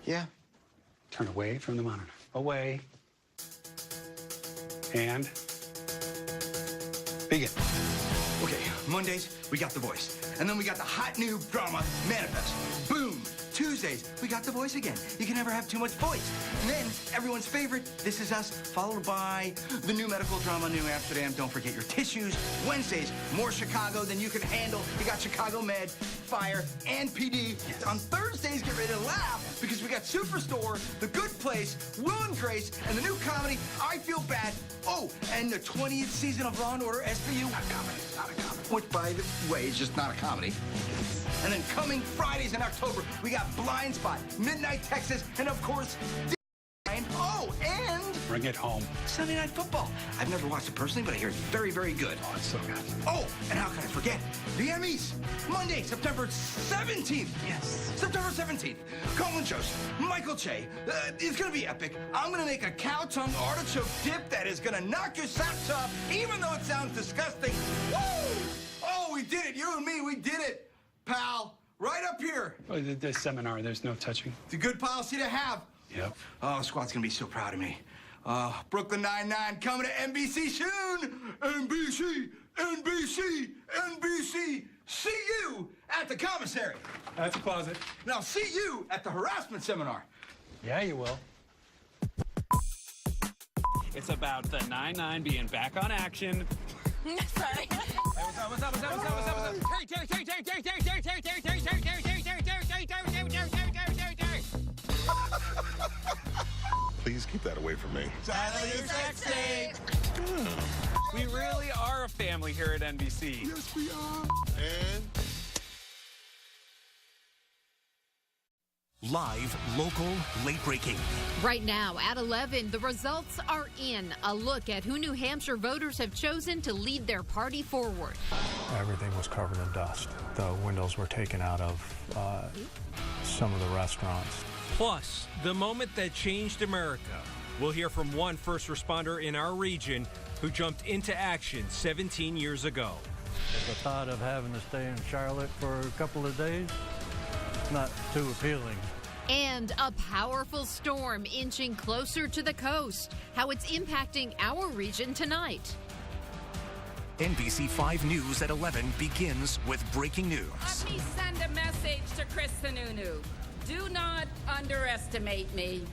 Yeah. Turn away from the monitor. Away. And begin. Okay, Mondays, we got The Voice. And then we got the hot new drama, Manifest. Boom! Tuesdays, we got The Voice again. You can never have too much voice. And then, everyone's favorite, This Is Us, followed by the new medical drama, New Amsterdam. Don't forget your tissues. Wednesdays, more Chicago than you can handle. You got Chicago Med, Fire, and PD. Yes. On Thursdays, get ready to laugh, because we got Superstore, The Good Place, Will and Grace, and the new comedy, I Feel Bad. Oh, and the 20th season of Law & Order SVU. Not a comedy. Not a comedy. Which, by the way, is just not a comedy. And then coming Fridays in October, we got Blind Spot, Midnight Texas, and of course, oh, and Bring It Home. Sunday Night Football. I've never watched it personally, but I hear it's very, very good. Oh, it's so good. Oh, and how can I forget? The Emmys. Monday, September 17th. Yes. September 17th. Colin Jost, Michael Che. It's going to be epic. I'm going to make a cow tongue artichoke dip that is going to knock your socks off, even though it sounds disgusting. Woo! Oh, we did it. You and me, we did it. Pal, right up here. Oh, the seminar, there's no touching. It's a good policy to have. Yep. Oh, squad's gonna be so proud of me. Brooklyn Nine-Nine coming to NBC soon. NBC, NBC, NBC. See you at the commissary. That's a closet. And I'll see you at the harassment seminar. Yeah, you will. It's about the 9-9 being back on action. Sorry. What's up? Please keep that away from me. Sex tape. We really are a family here at NBC. Yes, we are. And Live, local, late-breaking. Right now at 11, the results are in. A look at who New Hampshire voters have chosen to lead their party forward. Everything was covered in dust. The windows were taken out of some of the restaurants. Plus, the moment that changed America. We'll hear from one first responder in our region who jumped into action 17 years ago. The thought of having to stay in Charlotte for a couple of days, not too appealing. And a powerful storm inching closer to the coast. How it's impacting our region tonight. NBC 5 News at 11 begins with breaking news. Let me send a message to Chris Sununu. Do not underestimate me.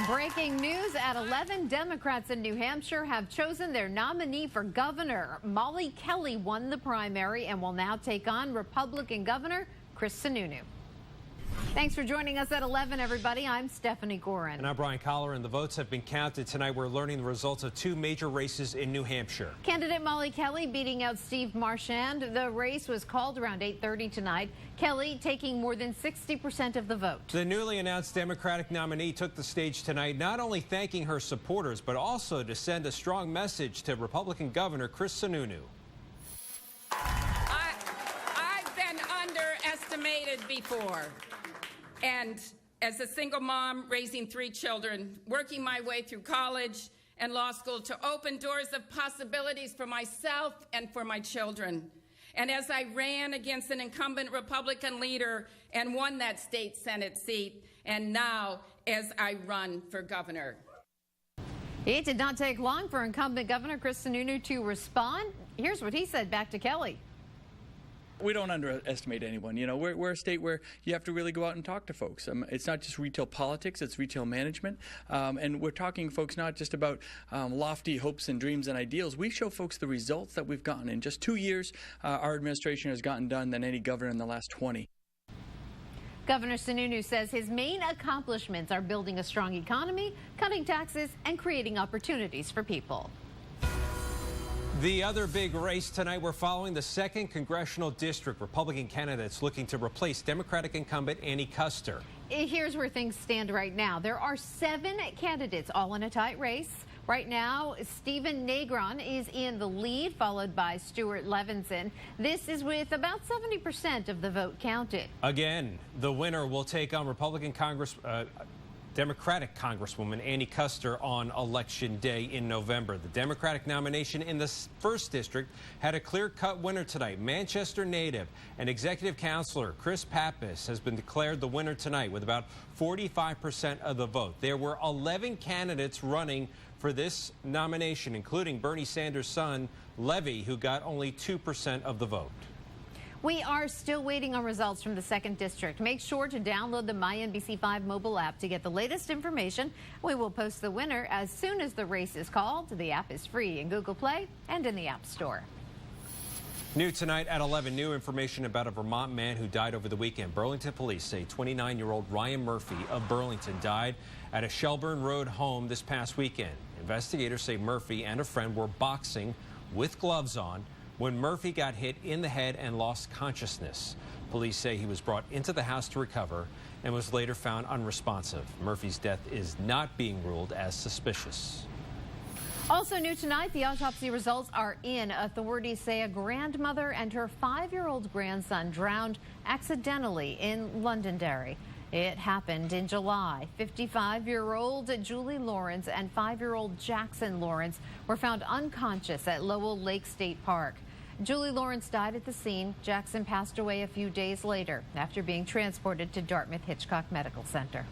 Breaking news at 11, Democrats in New Hampshire have chosen their nominee for governor. Molly Kelly won the primary and will now take on Republican Governor Chris Sununu. Thanks for joining us at 11, everybody. I'm Stephanie Gorin. And I'm Brian Collar, and the votes have been counted. Tonight, we're learning the results of two major races in New Hampshire. Candidate Molly Kelly beating out Steve Marchand. The race was called around 8:30 tonight. Kelly taking more than 60% of the vote. The newly announced Democratic nominee took the stage tonight, not only thanking her supporters, but also to send a strong message to Republican Governor Chris Sununu. I've been underestimated before. And as a single mom raising 3 children, working my way through college and law school to open doors of possibilities for myself and for my children. And as I ran against an incumbent Republican leader and won that state Senate seat, and now as I run for governor. It did not take long for incumbent Governor Chris Sununu to respond. Here's what he said back to Kelly. We don't underestimate anyone. You know, we're a state where you have to really go out and talk to folks. It's not just retail politics, it's retail management. And we're talking, folks, not just about lofty hopes and dreams and ideals. We show folks the results that we've gotten. In just 2 years, our administration has gotten done than any governor in the last 20. Governor Sununu says his main accomplishments are building a strong economy, cutting taxes, and creating opportunities for people. The other big race tonight, we're following the 2nd Congressional District. Republican candidates looking to replace Democratic incumbent Annie Kuster. Here's where things stand right now. There are 7 candidates, all in a tight race. Right now, Stephen Negron is in the lead, followed by Stuart Levinson. This is with about 70% of the vote counted. Again, the winner will take on Republican Democratic Congresswoman Annie Custer on Election Day in November. The Democratic nomination in the 1st District had a clear-cut winner tonight. Manchester native and executive counselor Chris Pappas has been declared the winner tonight with about 45% of the vote. There were 11 candidates running for this nomination, including Bernie Sanders' son, Levy, who got only 2% of the vote. We are still waiting on results from the 2nd District. Make sure to download the MyNBC5 mobile app to get the latest information. We will post the winner as soon as the race is called. The app is free in Google Play and in the App Store. New tonight at 11, new information about a Vermont man who died over the weekend. Burlington police say 29-year-old Ryan Murphy of Burlington died at a Shelburne Road home this past weekend. Investigators say Murphy and a friend were boxing with gloves on when Murphy got hit in the head and lost consciousness. Police say he was brought into the house to recover and was later found unresponsive. Murphy's death is not being ruled as suspicious. Also new tonight, the autopsy results are in. Authorities say a grandmother and her 5-year-old grandson drowned accidentally in Londonderry. It happened in July. 55-year-old Julie Lawrence and 5-year-old Jackson Lawrence were found unconscious at Lowell Lake State Park. Julie Lawrence died at the scene. Jackson passed away a few days later after being transported to Dartmouth Hitchcock Medical Center.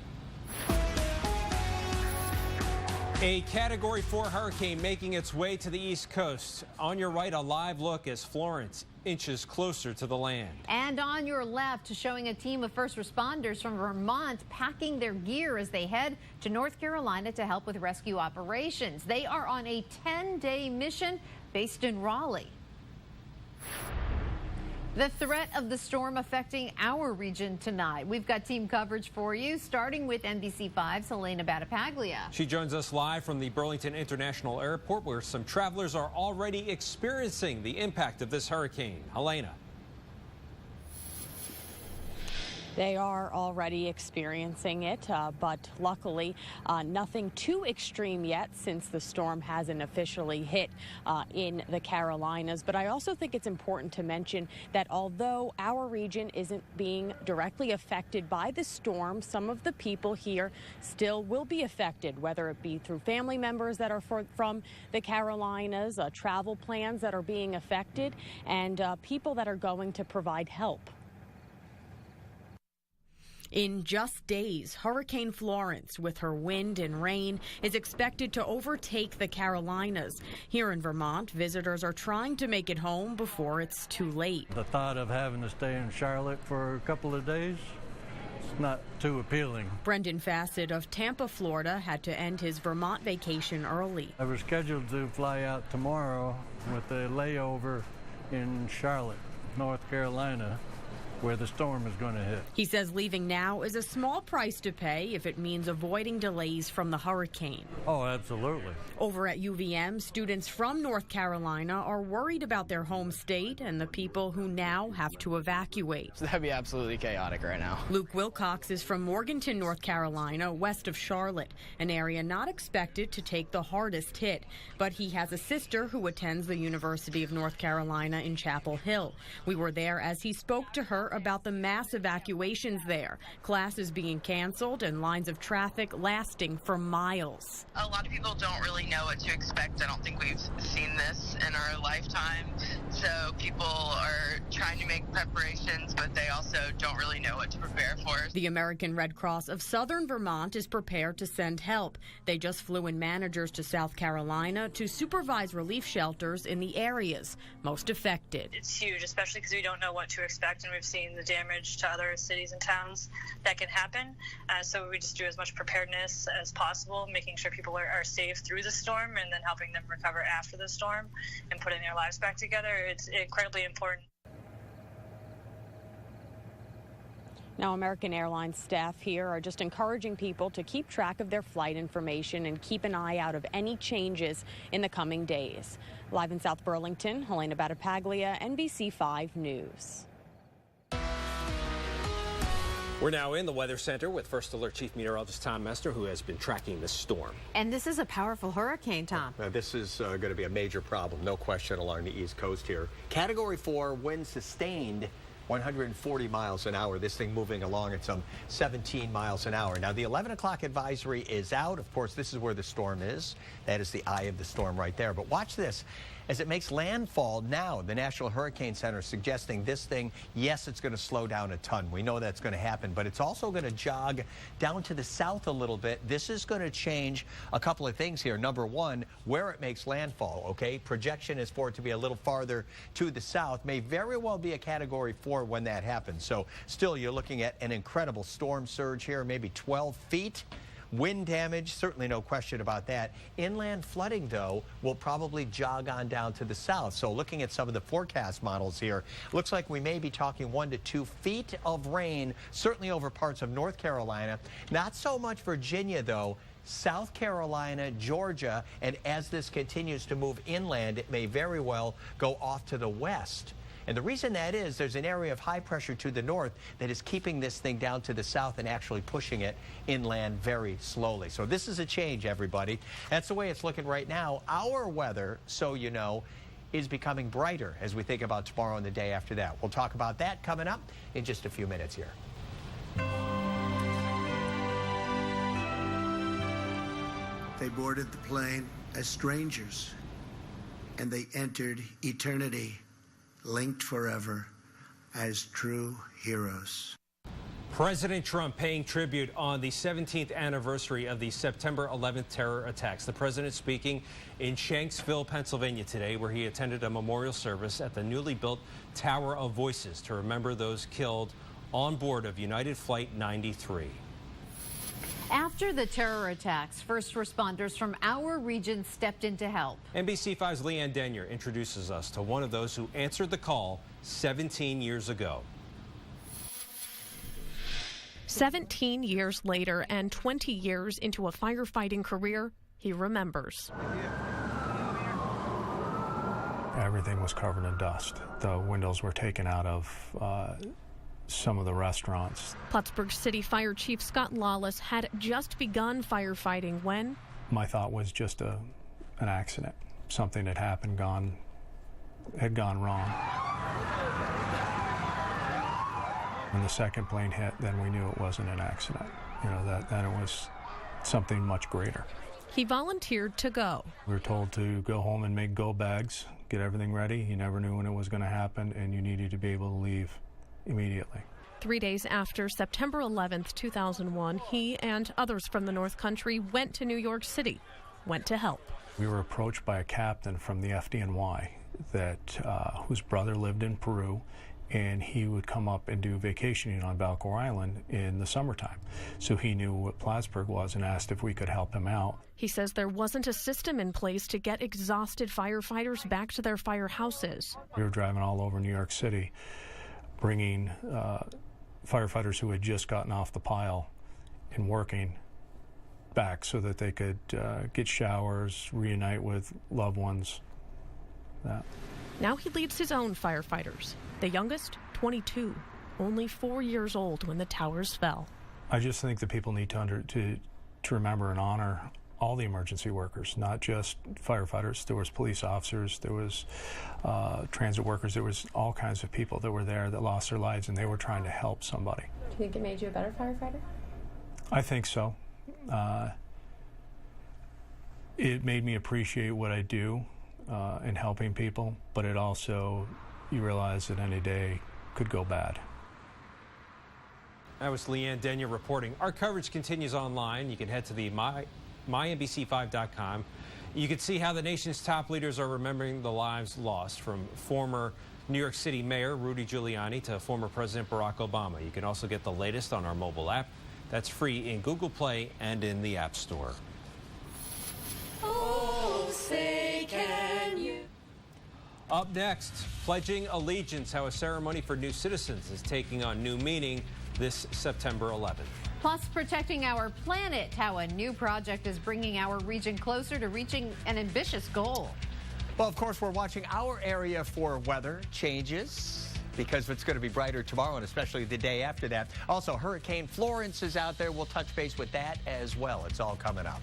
A Category 4 hurricane making its way to the East Coast. On your right, a live look as Florence inches closer to the land. And on your left, showing a team of first responders from Vermont packing their gear as they head to North Carolina to help with rescue operations. They are on a 10-day mission based in Raleigh. The threat of the storm affecting our region tonight. We've got team coverage for you, starting with NBC5's Helena Battipaglia. She joins us live from the Burlington International Airport, where some travelers are already experiencing the impact of this hurricane. Helena. They are already experiencing it, but luckily nothing too extreme yet since the storm hasn't officially hit in the Carolinas. But I also think it's important to mention that although our region isn't being directly affected by the storm, some of the people here still will be affected, whether it be through family members that are from the Carolinas, travel plans that are being affected, and people that are going to provide help. In just days, Hurricane Florence, with her wind and rain, is expected to overtake the Carolinas. Here in Vermont, visitors are trying to make it home before it's too late. The thought of having to stay in Charlotte for a couple of days, it's not too appealing. Brendan Fassett of Tampa, Florida, had to end his Vermont vacation early. I was scheduled to fly out tomorrow with a layover in Charlotte, North Carolina, where the storm is going to hit. He says leaving now is a small price to pay if it means avoiding delays from the hurricane. Oh, absolutely. Over at UVM, students from North Carolina are worried about their home state and the people who now have to evacuate. So that'd be absolutely chaotic right now. Luke Wilcox is from Morganton, North Carolina, west of Charlotte, an area not expected to take the hardest hit. But he has a sister who attends the University of North Carolina in Chapel Hill. We were there as he spoke to her about the mass evacuations there, classes being canceled and lines of traffic lasting for miles. A lot of people don't really know what to expect. I don't think we've seen this in our lifetime. So people are trying to make preparations, but they also don't really know what to prepare for. The American Red Cross of Southern Vermont is prepared to send help. They just flew in managers to South Carolina to supervise relief shelters in the areas most affected. It's huge, especially because we don't know what to expect, and we've seen the damage to other cities and towns that can happen. So we just do as much preparedness as possible, making sure people are safe through the storm and then helping them recover after the storm and putting their lives back together. It's incredibly important. Now, American Airlines staff here are just encouraging people to keep track of their flight information and keep an eye out of any changes in the coming days. Live in South Burlington, Helena Battipaglia, NBC5 News. We're now in the Weather Center with First Alert Chief Meteorologist Tom Mester, who has been tracking the storm. And this is a powerful hurricane, Tom. This is going to be a major problem, no question, along the East Coast here. Category 4 wind sustained 140 miles an hour. This thing moving along at some 17 miles an hour. Now, the 11 o'clock advisory is out. Of course, this is where the storm is. That is the eye of the storm right there. But watch this. As it makes landfall now, the National Hurricane Center is suggesting this thing, yes, it's going to slow down a ton. We know that's going to happen, but it's also going to jog down to the south a little bit. This is going to change a couple of things here. Number one, where it makes landfall, okay? Projection is for it to be a little farther to the south. May very well be a Category 4 when that happens. So still, you're looking at an incredible storm surge here, maybe 12 feet. Wind damage, certainly no question about that. Inland flooding, though, will probably jog on down to the south. So looking at some of the forecast models here, looks like we may be talking 1 to 2 feet of rain, certainly over parts of North Carolina. Not so much Virginia, though. South Carolina, Georgia, and as this continues to move inland, it may very well go off to the west. And the reason that is, there's an area of high pressure to the north that is keeping this thing down to the south and actually pushing it inland very slowly. So this is a change, everybody. That's the way it's looking right now. Our weather, so you know, is becoming brighter as we think about tomorrow and the day after that. We'll talk about that coming up in just a few minutes here. They boarded the plane as strangers, and they entered eternity, linked forever as true heroes. President Trump paying tribute on the 17th anniversary of the September 11th terror attacks. The president speaking in Shanksville, Pennsylvania today, where he attended a memorial service at the newly built Tower of Voices to remember those killed on board of United Flight 93. After the terror attacks, first responders from our region stepped in to help. NBC5's Leanne Denyer introduces us to one of those who answered the call 17 years ago. 17 years later and 20 years into a firefighting career, he remembers. Everything was covered in dust. The windows were taken out of some of the restaurants. Plattsburgh City Fire Chief Scott Lawless had just begun firefighting when my thought was just an accident. Something had happened, had gone wrong. When the second plane hit, then we knew it wasn't an accident. You know, that it was something much greater. He volunteered to go. We were told to go home and make go bags, get everything ready. You never knew when it was going to happen, and you needed to be able to leave immediately. 3 days after September 11th, 2001, he and others from the North Country went to New York City, went to help. We were approached by a captain from the FDNY whose brother lived in Peru, and he would come up and do vacationing on Balco Island in the summertime. So he knew what Plattsburgh was and asked if we could help him out. He says there wasn't a system in place to get exhausted firefighters back to their firehouses. We were driving all over New York City, bringing firefighters who had just gotten off the pile and working back so that they could get showers, reunite with loved ones. Now he leads his own firefighters. The youngest, 22, only 4 years old when the towers fell. I just think that people need to remember and honor all the emergency workers, not just firefighters. There was police officers, there was transit workers, there was all kinds of people that were there that lost their lives, and they were trying to help somebody. Do you think it made you a better firefighter? I think so. It made me appreciate what I do in helping people, but it also, you realize that any day could go bad. That was Leanne Denyer reporting. Our coverage continues online. You can head to the mynbc5.com. You can see how the nation's top leaders are remembering the lives lost, from former New York City Mayor Rudy Giuliani to former President Barack Obama. You can also get the latest on our mobile app. That's free in Google Play and in the App Store. Oh, say can you? Up next, pledging allegiance, how a ceremony for new citizens is taking on new meaning this September 11th. Plus, protecting our planet, how a new project is bringing our region closer to reaching an ambitious goal. Well, of course, we're watching our area for weather changes because it's going to be brighter tomorrow and especially the day after that. Also, Hurricane Florence is out there. We'll touch base with that as well. It's all coming up.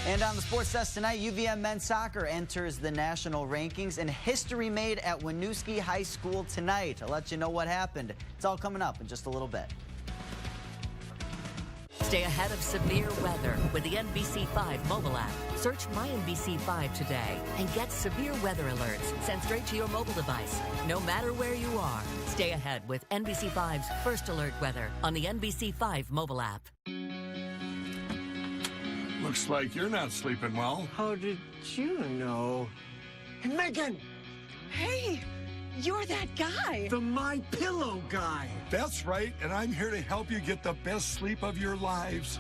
And on the sports desk tonight, UVM men's soccer enters the national rankings, and history made at Winooski High School tonight. I'll let you know what happened. It's all coming up in just a little bit. Stay ahead of severe weather with the NBC5 mobile app. Search My NBC5 today and get severe weather alerts sent straight to your mobile device, no matter where you are. Stay ahead with NBC5's First Alert Weather on the NBC5 mobile app. Looks like you're not sleeping well. How did you know? Hey, Megan! Hey, you're that guy. The My Pillow guy. That's right, and I'm here to help you get the best sleep of your lives.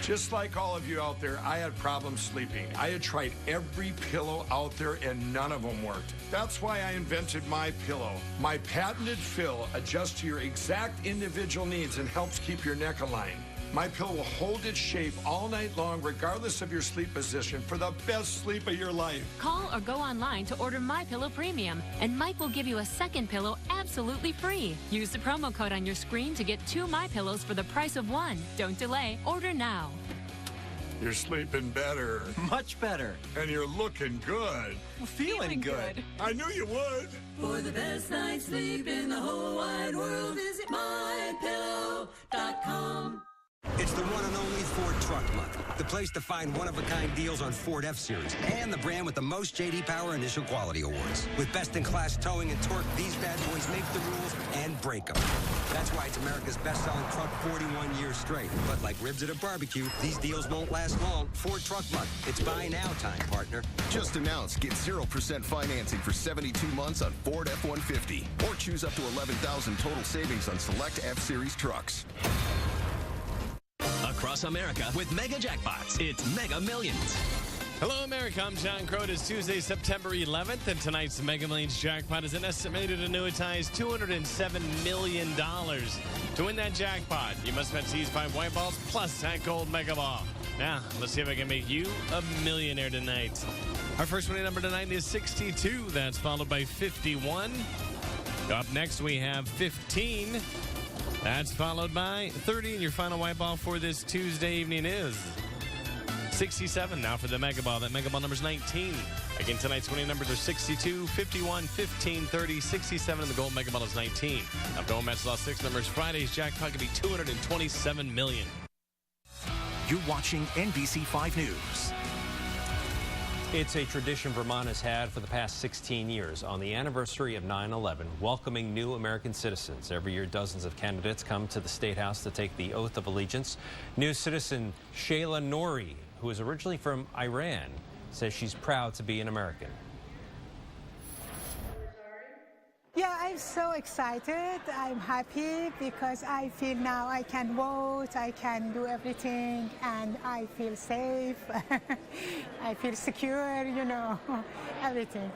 Just like all of you out there, I had problems sleeping. I had tried every pillow out there and none of them worked. That's why I invented My Pillow. My patented fill adjusts to your exact individual needs and helps keep your neck aligned. My Pillow will hold its shape all night long, regardless of your sleep position, for the best sleep of your life. Call or go online to order My Pillow Premium, and Mike will give you a second pillow absolutely free. Use the promo code on your screen to get 2 My Pillows for the price of 1. Don't delay. Order now. You're sleeping better. Much better. And you're looking good. Feeling good. I knew you would. For the best night's sleep in the whole wide world, visit mypillow.com. It's the one and only Ford Truck Month, the place to find one-of-a-kind deals on Ford F-Series and the brand with the most J.D. Power Initial Quality Awards. With best-in-class towing and torque, these bad boys make the rules and break them. That's why it's America's best-selling truck 41 years straight. But like ribs at a barbecue, these deals won't last long. Ford Truck Month. It's buy now time, partner. Just announced, get 0% financing for 72 months on Ford F-150. Or choose up to $11,000 total savings on select F-Series trucks. Across America with Mega Jackpots. It's Mega Millions. Hello, America. I'm John Crowd. It's Tuesday, September 11th, and tonight's Mega Millions jackpot is an estimated annuitized $207 million. To win that jackpot, you must bet C's 5 white balls plus that gold Mega Ball. Now, let's see if I can make you a millionaire tonight. Our first winning number tonight is 62. That's followed by 51. Up next, we have 15. That's followed by 30, and your final white ball for this Tuesday evening is 67. Now for the Mega Ball. That Mega Ball number is 19. Again, tonight's winning numbers are 62, 51, 15, 30, 67, and the gold Mega Ball is 19. Now, going match last 6 numbers. Friday's jackpot could be $227 million. You're watching NBC5 News. It's a tradition Vermont has had for the past 16 years on the anniversary of 9/11, welcoming new American citizens. Every year, dozens of candidates come to the State House to take the oath of allegiance. New citizen Shayla Nouri, who is originally from Iran, says she's proud to be an American. Yeah, I'm so excited. I'm happy because I feel now I can vote, I can do everything, and I feel safe. I feel secure, you know, everything.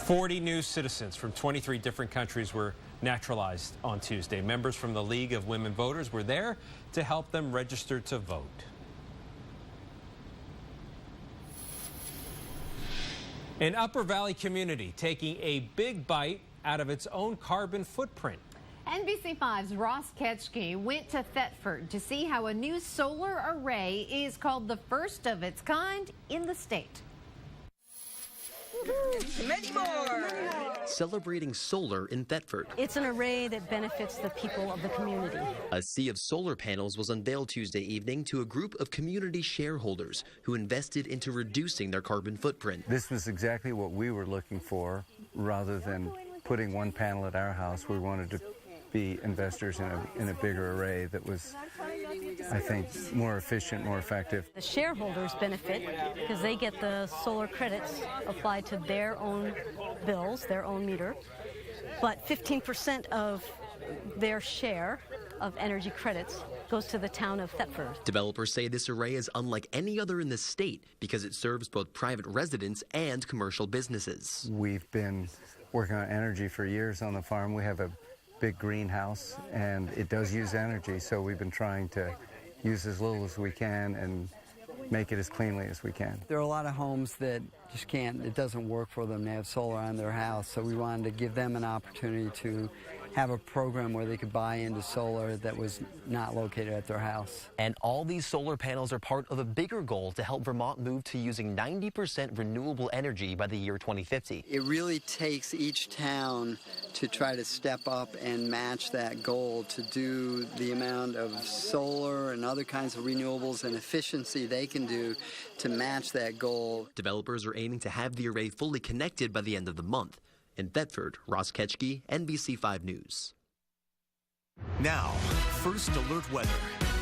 40 new citizens from 23 different countries were naturalized on Tuesday. Members from the League of Women Voters were there to help them register to vote. An Upper Valley community taking a big bite out of its own carbon footprint. NBC5's Ross Ketchke went to Thetford to see how a new solar array is called the first of its kind in the state. Many more! Celebrating solar in Thetford. It's an array that benefits the people of the community. A sea of solar panels was unveiled Tuesday evening to a group of community shareholders who invested into reducing their carbon footprint. This was exactly what we were looking for. Rather than putting one panel at our house, we wanted to be investors in a bigger array that was, I think, more efficient, more effective. The shareholders benefit because they get the solar credits applied to their own bills, their own meter, but 15% of their share of energy credits goes to the town of Thetford. Developers say this array is unlike any other in the state because it serves both private residents and commercial businesses. We've been working on energy for years on the farm. We have a big greenhouse, and it does use energy, so we've been trying to use as little as we can and make it as cleanly as we can. There are a lot of homes that just can't, it doesn't work for them to have solar on their house, so we wanted to give them an opportunity to have a program where they could buy into solar that was not located at their house. And all these solar panels are part of a bigger goal to help Vermont move to using 90% renewable energy by the year 2050. It really takes each town to try to step up and match that goal, to do the amount of solar and other kinds of renewables and efficiency they can do to match that goal. Developers are aiming to have the array fully connected by the end of the month. In Bedford, Ross Ketchke, NBC5 News. Now, First Alert Weather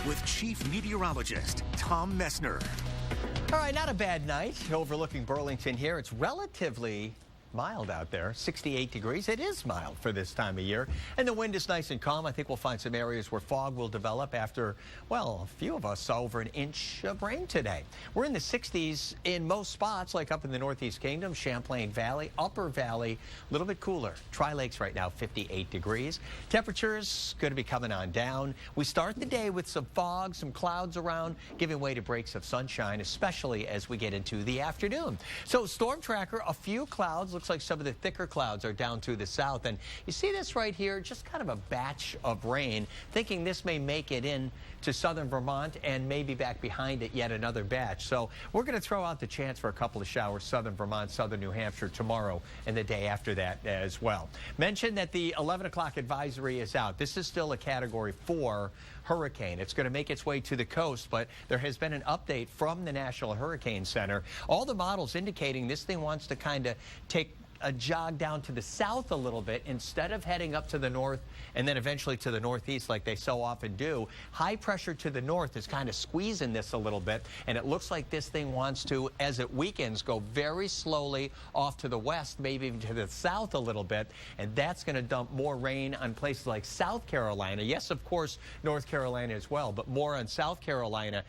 with Chief Meteorologist Tom Messner. All right, not a bad night overlooking Burlington here. It's relatively mild out there, 68 degrees. It is mild for this time of year. And the wind is nice and calm. I think we'll find some areas where fog will develop after, well, a few of us saw over an inch of rain today. We're in the 60s in most spots, like up in the Northeast Kingdom, Champlain Valley, Upper Valley, a little bit cooler. Tri-Lakes right now, 58 degrees. Temperatures going to be coming on down. We start the day with some fog, some clouds around, giving way to breaks of sunshine, especially as we get into the afternoon. So Storm Tracker, a few clouds. Looks like some of the thicker clouds are down to the south. And you see this right here, just kind of a batch of rain, thinking this may make it in to southern Vermont and maybe back behind it yet another batch. So we're going to throw out the chance for a couple of showers, southern Vermont, southern New Hampshire tomorrow and the day after that as well. Mention that the 11 o'clock advisory is out. This is still a Category 4 hurricane. It's going to make its way to the coast, but there has been an update from the National Hurricane Center. All the models indicating this thing wants to kind of take a jog down to the south a little bit instead of heading up to the north and then eventually to the northeast like they so often do. High pressure to the north is kind of squeezing this a little bit, and it looks like this thing wants to, as it weakens, go very slowly off to the west, maybe even to the south a little bit, and that's going to dump more rain on places like South Carolina. Yes, of course, North Carolina as well, but more on South Carolina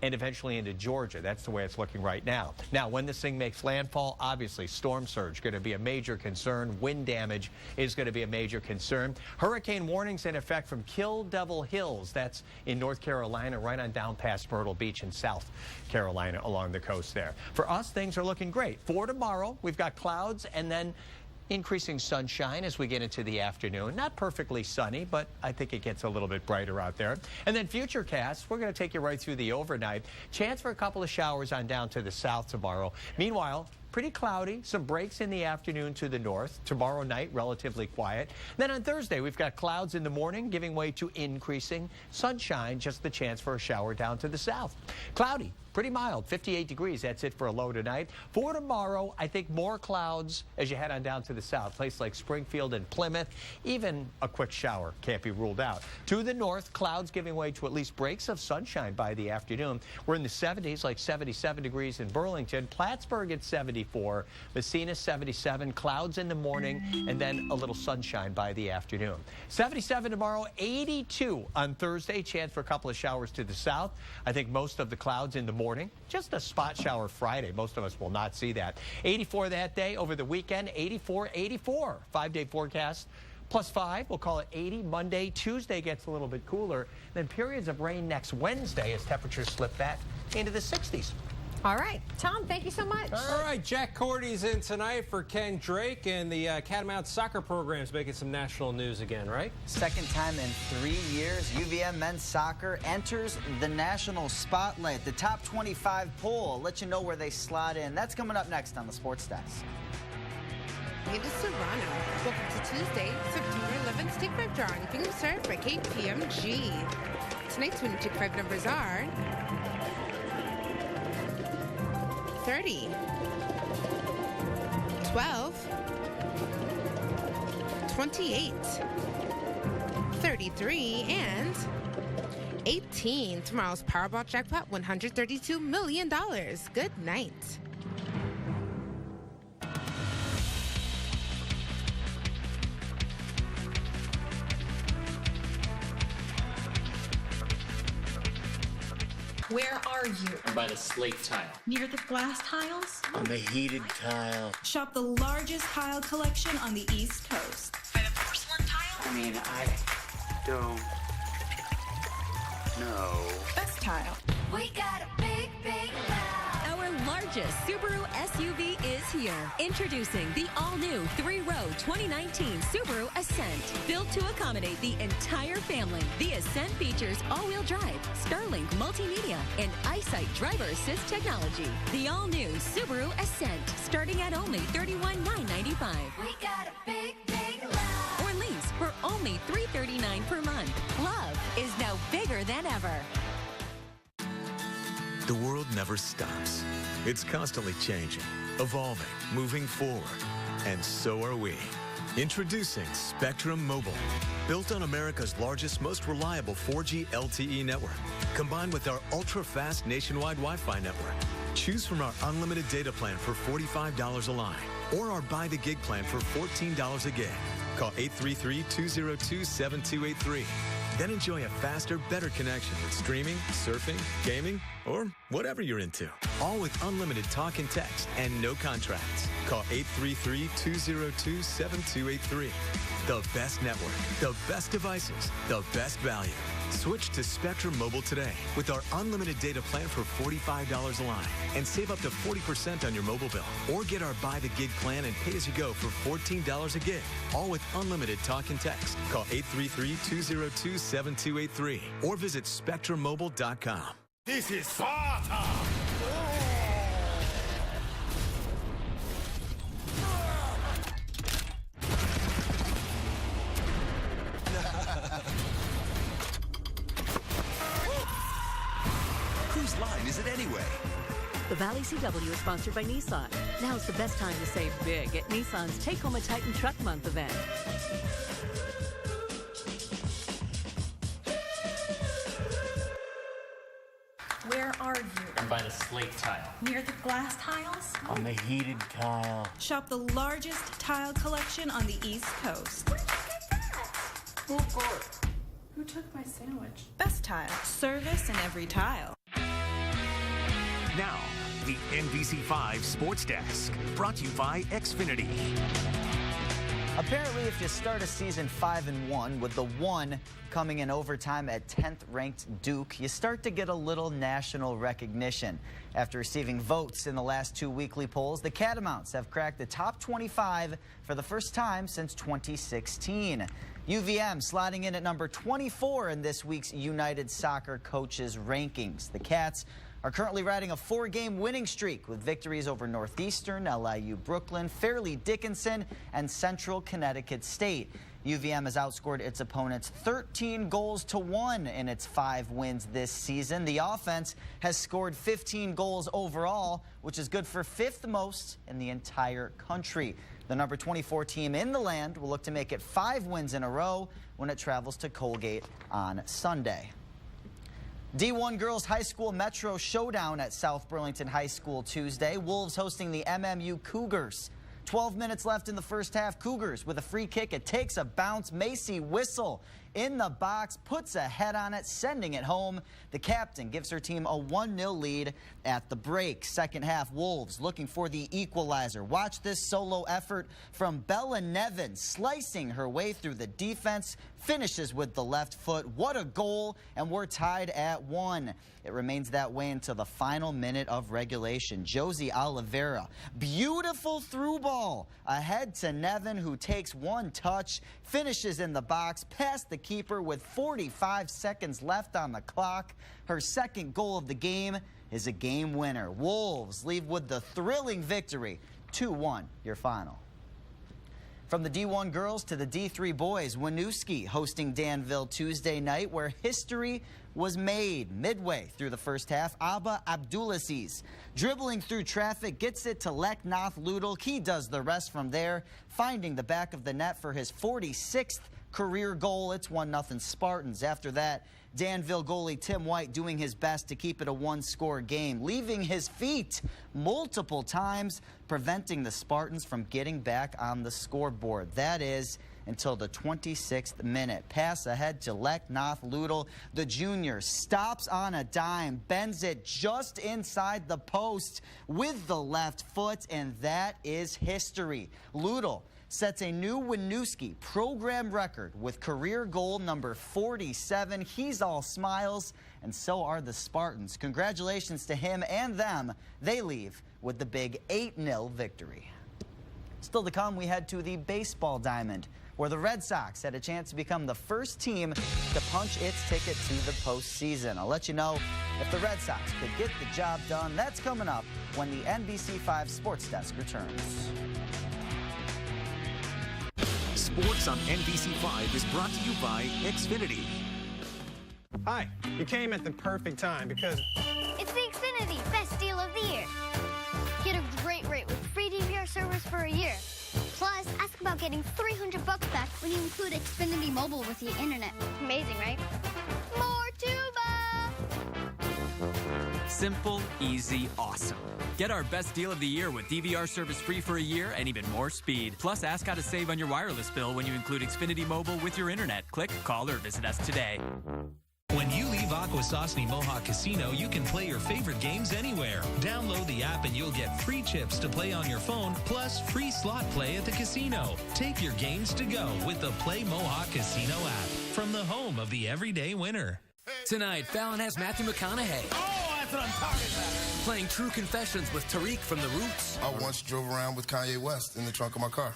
and eventually into Georgia. That's the way it's looking right now. Now, when this thing makes landfall, obviously storm surge going to be a major concern. Wind damage is going to be a major concern. Hurricane warnings in effect from Kill Devil Hills. That's in North Carolina, right on down past Myrtle Beach in South Carolina along the coast there. For us, things are looking great. For tomorrow, we've got clouds and then increasing sunshine as we get into the afternoon. Not perfectly sunny, but I think it gets a little bit brighter out there. And then futurecasts, we're going to take you right through the overnight. Chance for a couple of showers on down to the south tomorrow. Meanwhile, pretty cloudy, some breaks in the afternoon to the north. Tomorrow night, relatively quiet. Then on Thursday, we've got clouds in the morning, giving way to increasing sunshine, just the chance for a shower down to the south. Cloudy, pretty mild, 58 degrees. That's it for a low tonight. For tomorrow, I think more clouds as you head on down to the south. Places like Springfield and Plymouth, even a quick shower can't be ruled out. To the north, clouds giving way to at least breaks of sunshine by the afternoon. We're in the 70s, like 77 degrees in Burlington. Plattsburgh at 74, Messina 77, clouds in the morning, and then a little sunshine by the afternoon. 77 tomorrow, 82 on Thursday. Chance for a couple of showers to the south. I think most of the clouds in the morning. Just a spot shower Friday. Most of us will not see that. 84 that day. Over the weekend, 84, 84. 5-day forecast. +5, we'll call it 80. Monday, Tuesday gets a little bit cooler. Then periods of rain next Wednesday as temperatures slip back into the 60s. All right. Tom, thank you so much. All right, Jack Cordy's in tonight for Ken Drake, and the Catamount soccer program's making some national news again, right? Second time in 3 years, UVM men's soccer enters the national spotlight. The top 25 poll. I'll let you know where they slot in. That's coming up next on the Sports Desk. Hey, this is Serrano. Welcome to Tuesday, September 11th Take 5 drawing, being served by KPMG. Tonight's winning Take 5 numbers are 30, 12, 28, 33, and 18. Tomorrow's Powerball jackpot, $132 million. Good night. Where are you? I'm by the slate tile. Near the glass tiles? On the heated tile. Shop the largest tile collection on the East Coast. By the porcelain tile? I mean, I don't know. Best tile. We got a big, big wow. Our largest Subaru SUV is here. Introducing the all-new 3-row 2019 Subaru Ascent. Built to accommodate the entire family. The Ascent features all-wheel drive, Starlink multimedia, and EyeSight driver assist technology. The all-new Subaru Ascent, starting at only $31,995. We got a big, big love. Or lease for only $339 per month. Love is now bigger than ever. The world never stops. It's constantly changing, evolving, moving forward. And so are we. Introducing Spectrum Mobile. Built on America's largest, most reliable 4G LTE network, combined with our ultra-fast nationwide Wi-Fi network. Choose from our unlimited data plan for $45 a line, or our buy the gig plan for $14 a gig. Call 833-202-7283. Then enjoy a faster, better connection with streaming, surfing, gaming, or whatever you're into. All with unlimited talk and text and no contracts. Call 833-202-7283. The best network, the best devices, the best value. Switch to Spectrum Mobile today with our unlimited data plan for $45 a line and save up to 40% on your mobile bill. Or get our buy the gig plan and pay as you go for $14 a gig. All with unlimited talk and text. Call 833-202-7283 or visit SpectrumMobile.com. This is Sparta! Whose line is it anyway? The Valley CW is sponsored by Nissan. Now's the best time to save big at Nissan's Take Home a Titan Truck Month event. Where are you? I'm by the slate tile. Near the glass tiles? On the heated tile. Shop the largest tile collection on the East Coast. Where'd you get that? Oh, God. Who took my sandwich? Best Tile. Service in every tile. Now, the NBC5 Sports Desk, brought to you by Xfinity. Apparently, if you start a season 5-1 with the one coming in overtime at 10th ranked Duke, you start to get a little national recognition. After receiving votes in the last two weekly polls, the Catamounts have cracked the top 25 for the first time since 2016. UVM sliding in at number 24 in this week's United Soccer Coaches rankings. The Cats are currently riding a 4-game winning streak with victories over Northeastern, LIU Brooklyn, Fairleigh Dickinson, and Central Connecticut State. UVM has outscored its opponents 13-1 in its 5 wins this season. The offense has scored 15 goals overall, which is good for 5th most in the entire country. The number 24 team in the land will look to make it 5 wins in a row when it travels to Colgate on Sunday. D1 Girls High School Metro Showdown at South Burlington High School Tuesday. Wolves hosting the MMU Cougars. 12 minutes left in the first half. Cougars with a free kick. It takes a bounce. Macy Whistle in the box, puts a head on it, sending it home. The captain gives her team a 1-0 lead at the break. Second half, Wolves looking for the equalizer. Watch this solo effort from Bella Nevin, slicing her way through the defense, finishes with the left foot. What a goal, and we're tied at 1. It remains that way until the final minute of regulation. Josie Oliveira, beautiful through ball ahead to Nevin, who takes one touch, finishes in the box, past the keeper with 45 seconds left on the clock. Her second goal of the game is a game winner. Wolves leave with the thrilling victory. 2-1, your final. From the D1 girls to the D3 boys, Winooski hosting Danville Tuesday night, where history was made. Midway through the first half, Abba Abdulaziz dribbling through traffic, gets it to Leknath Ludel. He does the rest from there, finding the back of the net for his 46th career goal. It's 1-0 Spartans. After that, Danville goalie Tim White doing his best to keep it a one-score game, leaving his feet multiple times, preventing the Spartans from getting back on the scoreboard. That is until the 26th minute. Pass ahead to Leknath Ludel. The junior stops on a dime, bends it just inside the post with the left foot, and that is history. Ludel sets a new Winooski program record with career goal number 47. He's all smiles, and so are the Spartans. Congratulations to him and them. They leave with the big 8-0 victory. Still to come, we head to the baseball diamond, where where the Red Sox had a chance to become the first team to punch its ticket to the postseason. I'll let you know if the Red Sox could get the job done. That's coming up when the NBC5 Sports Desk returns. Sports on NBC5 is brought to you by Xfinity. Hi, you came at the perfect time because It's the Xfinity Best Deal of the Year. Get a great rate with free DVR service for a year. Plus, ask about getting $300 back when you include Xfinity Mobile with your internet. Amazing, right? More tuba! Simple, easy, awesome. Get our best deal of the year with DVR service free for a year and even more speed. Plus, ask how to save on your wireless bill when you include Xfinity Mobile with your internet. Click, call, or visit us today. When you leave Akwesasne Mohawk Casino, you can play your favorite games anywhere. Download the app and you'll get free chips to play on your phone, plus free slot play at the casino. Take your games to go with the Play Mohawk Casino app from the home of the everyday winner. Tonight, Fallon has Matthew McConaughey. Oh, that's what I'm talking about. Playing True Confessions with Tariq from The Roots. I once drove around with Kanye West in the trunk of my car.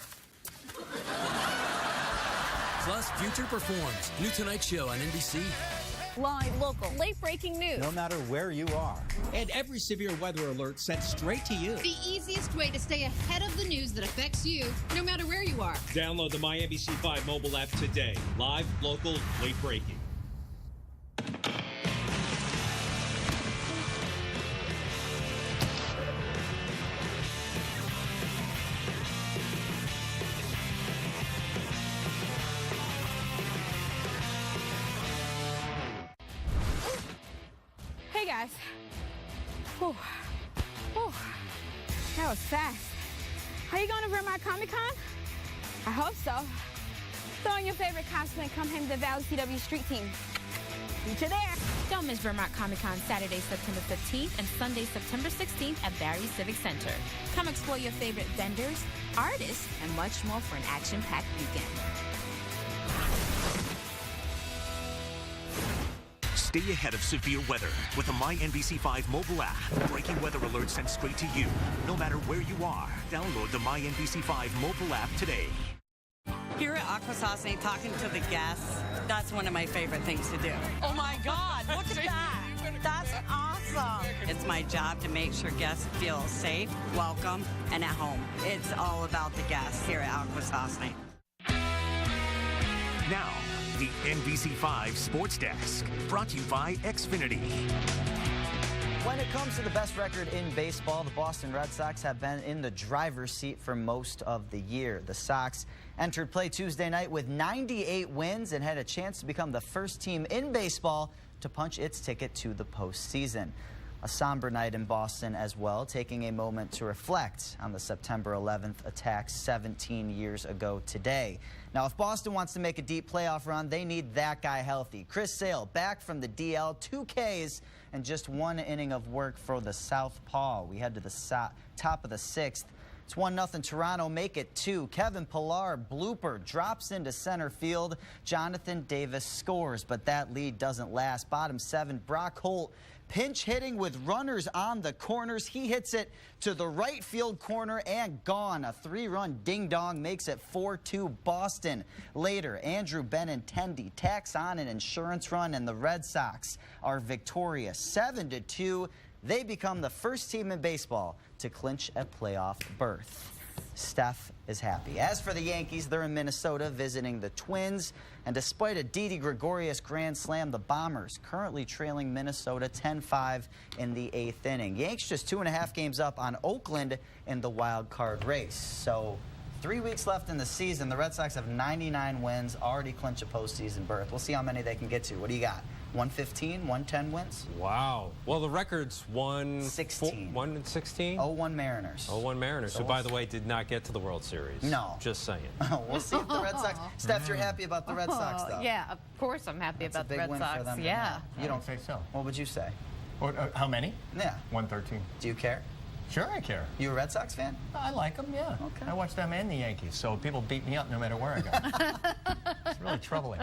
Plus, Future performs. New Tonight Show on NBC. Live, local, late-breaking news. No matter where you are. And every severe weather alert sent straight to you. The easiest way to stay ahead of the news that affects you, no matter where you are. Download the MyNBC5 mobile app today. Live, local, late-breaking. Hey guys. Whew. Whew. That was fast. Are you going to Vermont Comic Con? I hope so. Throw on your favorite cosplay and come hang with the Valley CW Street Team. Meet you there. Don't miss Vermont Comic Con Saturday, September 15th and Sunday, September 16th at Barry Civic Center. Come explore your favorite vendors, artists, and much more for an action-packed weekend. Stay ahead of severe weather with the MyNBC5 mobile app. Breaking weather alerts sent straight to you. No matter where you are, download the MyNBC5 mobile app today. Here at Akwesasne, talking to the guests, that's one of my favorite things to do. Oh my God, look at that. That's awesome. It's my job to make sure guests feel safe, welcome, and at home. It's all about the guests here at Akwesasne. Now, the NBC5 Sports Desk, brought to you by Xfinity. When it comes to the best record in baseball, the Boston Red Sox have been in the driver's seat for most of the year. The Sox entered play Tuesday night with 98 wins and had a chance to become the first team in baseball to punch its ticket to the postseason. A somber night in Boston as well, taking a moment to reflect on the September 11th attacks 17 years ago today. Now, if Boston wants to make a deep playoff run, they need that guy healthy. Chris Sale back from the DL, 2 Ks, and just 1 inning of work for the Southpaw. We head to the top of the 6th. It's 1-0 Toronto, make it 2. Kevin Pillar, blooper, drops into center field. Jonathan Davis scores, but that lead doesn't last. Bottom 7, Brock Holt pinch hitting with runners on the corners. He hits it to the right field corner and gone. A 3-run ding-dong makes it 4-2 Boston. Later, Andrew Benintendi tacks on an insurance run, and the Red Sox are victorious 7-2. They become the first team in baseball to clinch a playoff berth. Steph is happy. As for the Yankees, they're in Minnesota visiting the Twins. And despite a Didi Gregorius grand slam, the Bombers currently trailing Minnesota 10-5 in the 8th inning. Yanks just 2.5 games up on Oakland in the wild card race. So 3 weeks left in the season. The Red Sox have 99 wins, already clinched a postseason berth. We'll see how many they can get to. What do you got? 115, 110 wins? Wow. Well, the record's 116. 116? 0-1 Mariners. 0-1 Mariners, who, by the way, did not get to the World Series. No. Just saying. We'll see if the Red Sox... Steph, you're happy about the Red Sox, though? Yeah, of course I'm happy about the Red Sox. For them yeah. You don't say so. What would you say? How many? Yeah. 113. Do you care? Sure I care. You a Red Sox fan? I like them, yeah. Okay. I watch them and the Yankees, so people beat me up no matter where I go. It's really troubling.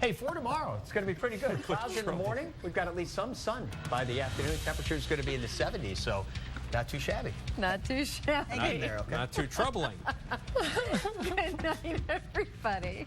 Hey, for tomorrow, it's going to be pretty good. Clouds in the morning. We've got at least some sun by the afternoon. Temperature's going to be in the 70s, so Not too shabby. Not too shabby. Hang in there, okay? Not too troubling. Good night, everybody.